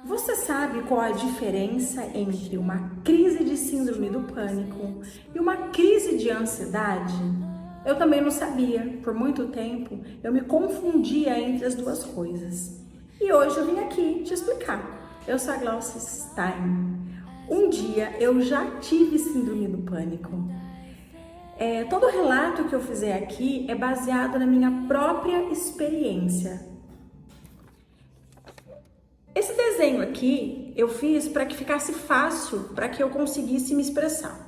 Você sabe qual a diferença entre uma crise de síndrome do pânico e uma crise de ansiedade? Eu também não sabia. Por muito tempo, eu me confundia entre as duas coisas. E hoje eu vim aqui te explicar. Eu sou a Glaucia Stein. Um dia eu já tive síndrome do pânico. Todo relato que eu fizer aqui é baseado na minha própria experiência. Esse desenho aqui eu fiz para que ficasse fácil, para que eu conseguisse me expressar.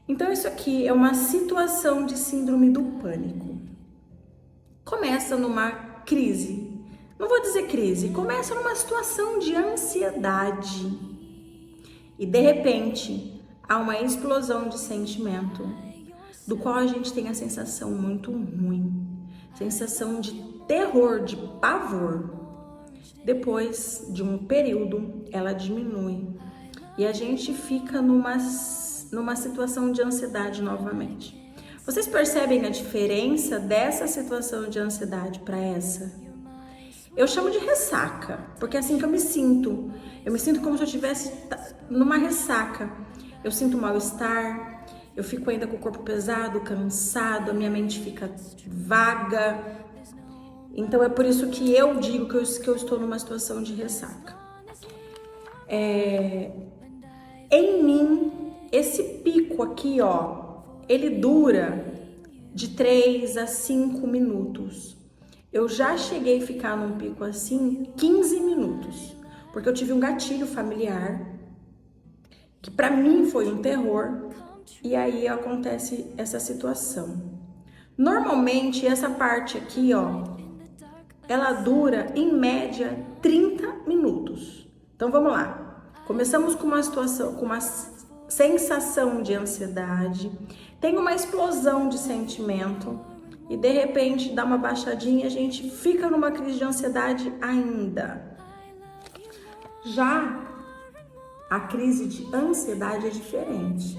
Então isso aqui é uma situação de síndrome do pânico. Começa numa crise, não vou dizer crise, começa numa situação de ansiedade. E de repente há uma explosão de sentimento, do qual a gente tem a sensação muito ruim, sensação de terror, de pavor. Depois de um período, ela diminui e a gente fica numa situação de ansiedade novamente. Vocês percebem a diferença dessa situação de ansiedade para essa? Eu chamo de ressaca, porque é assim que eu me sinto. Eu me sinto como se eu estivesse numa ressaca. Eu sinto mal-estar, eu fico ainda com o corpo pesado, cansado, a minha mente fica vaga. Então é por isso que eu digo que eu estou numa situação de ressaca. Em mim, esse pico aqui, ó, ele dura de 3 a 5 minutos. Eu já cheguei a ficar num pico assim 15 minutos, porque eu tive um gatilho familiar, que pra mim foi um terror, e aí acontece essa situação. Normalmente, essa parte aqui, ó, ela dura, em média, 30 minutos. Então, vamos lá. Começamos com uma situação, com uma sensação de ansiedade, tem uma explosão de sentimento e, de repente, dá uma baixadinha e a gente fica numa crise de ansiedade ainda. Já a crise de ansiedade é diferente.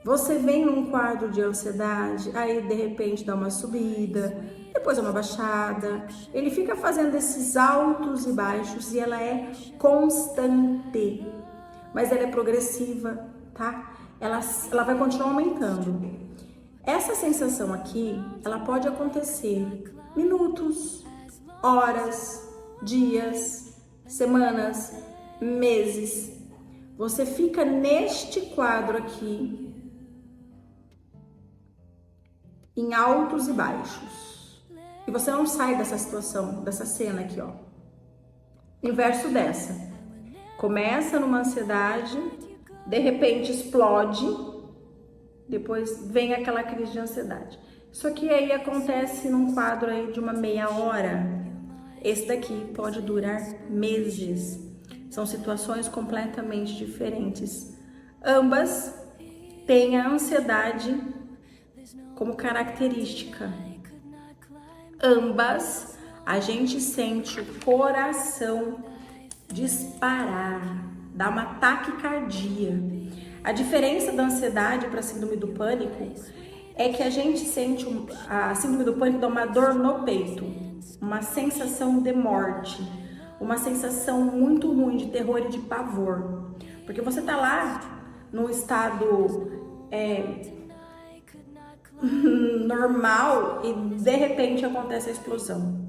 Você vem num quadro de ansiedade, aí de repente dá uma subida, depois uma baixada. Ele fica fazendo esses altos e baixos e ela é constante, mas ela é progressiva, tá? Ela vai continuar aumentando. Essa sensação aqui, ela pode acontecer minutos, horas, dias, semanas, meses. Você fica neste quadro aqui, em altos e baixos. E você não sai dessa situação, dessa cena aqui, ó. Inverso dessa. Começa numa ansiedade, de repente explode, depois vem aquela crise de ansiedade. Isso aqui aí acontece num quadro aí de uma meia hora. Esse daqui pode durar meses. São situações completamente diferentes. Ambas têm a ansiedade como característica. Ambas, a gente sente o coração disparar, dá uma taquicardia. A diferença da ansiedade para a síndrome do pânico é que a gente sente a síndrome do pânico dá uma dor no peito, uma sensação de morte, uma sensação muito ruim de terror e de pavor, porque você tá lá num estado normal e de repente acontece a explosão.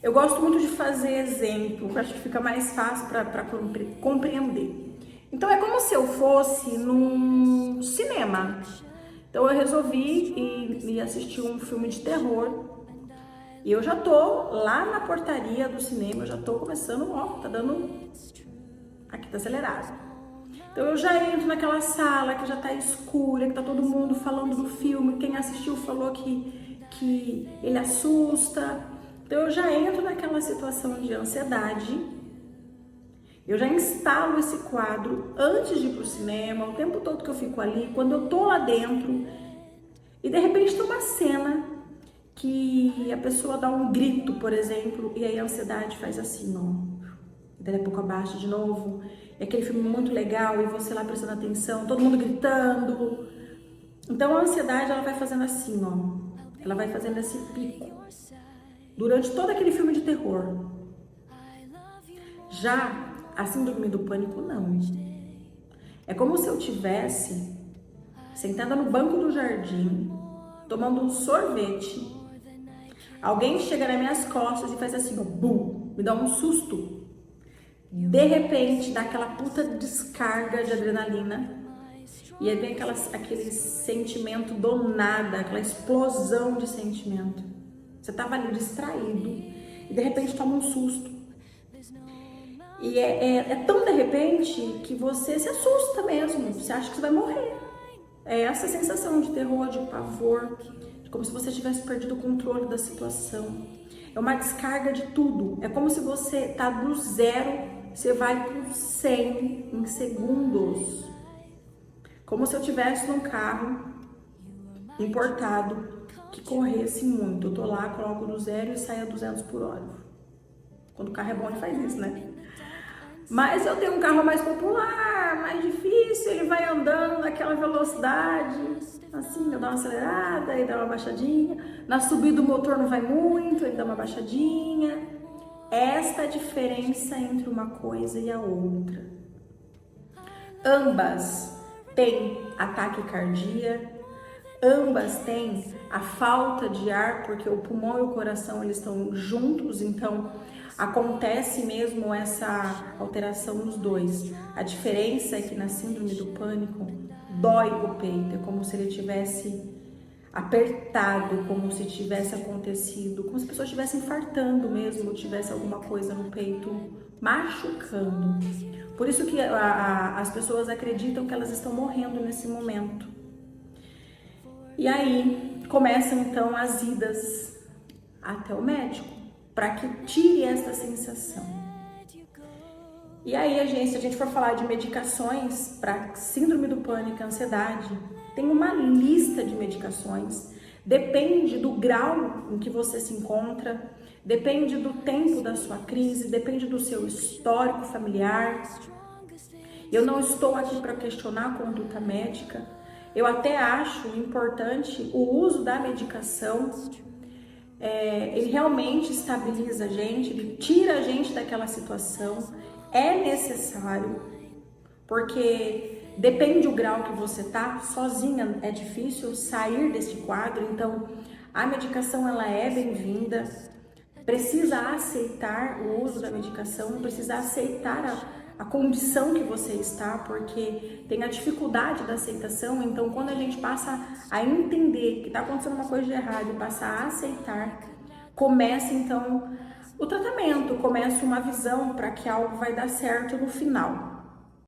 Eu gosto muito de fazer exemplo, acho que fica mais fácil para compreender. Então é como se eu fosse num cinema. Então eu resolvi ir assistir um filme de terror e eu já tô lá na portaria do cinema, eu já tô começando, ó, tá dando, aqui tá acelerado. Então eu já entro naquela sala que já tá escura, que tá todo mundo falando do filme, quem assistiu falou que ele assusta. Então eu já entro naquela situação de ansiedade, eu já instalo esse quadro antes de ir pro cinema, o tempo todo que eu fico ali, quando eu tô lá dentro, e de repente tem uma cena que a pessoa dá um grito, por exemplo, e aí a ansiedade faz assim, ó. Daí a pouco abaixa de novo, é aquele filme muito legal e você lá prestando atenção, todo mundo gritando. Então a ansiedade, ela vai fazendo assim, ó, ela vai fazendo esse pico durante todo aquele filme de terror. Já a síndrome do pânico, não. É como se eu tivesse sentada no banco do jardim, tomando um sorvete. Alguém chega nas minhas costas e faz assim, ó, bum, me dá um susto. De repente, dá aquela puta descarga de adrenalina. E aí vem aquele sentimento do nada, aquela explosão de sentimento. Você tava ali distraído e de repente toma um susto. E é tão de repente que você se assusta mesmo, você acha que você vai morrer. É essa sensação de terror, de pavor, como se você tivesse perdido o controle da situação. É uma descarga de tudo. É como se você tá do 0, você vai pro 100 em segundos. Como se eu tivesse num carro importado que corresse muito. Eu tô lá, coloco do 0 e saio a 200 por hora. Quando o carro é bom, ele faz isso, né? Mas eu tenho um carro mais popular, mais difícil, ele vai andando naquela velocidade, assim, eu dou uma acelerada, ele dá uma baixadinha. Na subida o motor não vai muito, ele dá uma baixadinha. Esta é a diferença entre uma coisa e a outra. Ambas têm ataque cardíaco, ambas têm a falta de ar, porque o pulmão e o coração eles estão juntos, então acontece mesmo essa alteração nos dois. A diferença é que na síndrome do pânico dói o peito, é como se ele tivesse apertado, como se tivesse acontecido, como se a pessoa estivesse infartando mesmo, ou tivesse alguma coisa no peito machucando. Por isso que as pessoas acreditam que elas estão morrendo nesse momento. E aí começam então as idas até o médico para que tire essa sensação. E aí, se a gente for falar de medicações para síndrome do pânico e ansiedade, tem uma lista de medicações, depende do grau em que você se encontra, depende do tempo da sua crise, depende do seu histórico familiar. Eu não estou aqui para questionar a conduta médica, eu até acho importante o uso da medicação. Ele realmente estabiliza a gente, ele tira a gente daquela situação, é necessário, porque depende do grau que você tá, sozinha é difícil sair desse quadro, então a medicação ela é bem-vinda, precisa aceitar o uso da medicação, precisa aceitar a condição que você está, porque tem a dificuldade da aceitação, então quando a gente passa a entender que está acontecendo uma coisa de errado e passa a aceitar, começa então o tratamento, começa uma visão para que algo vai dar certo no final.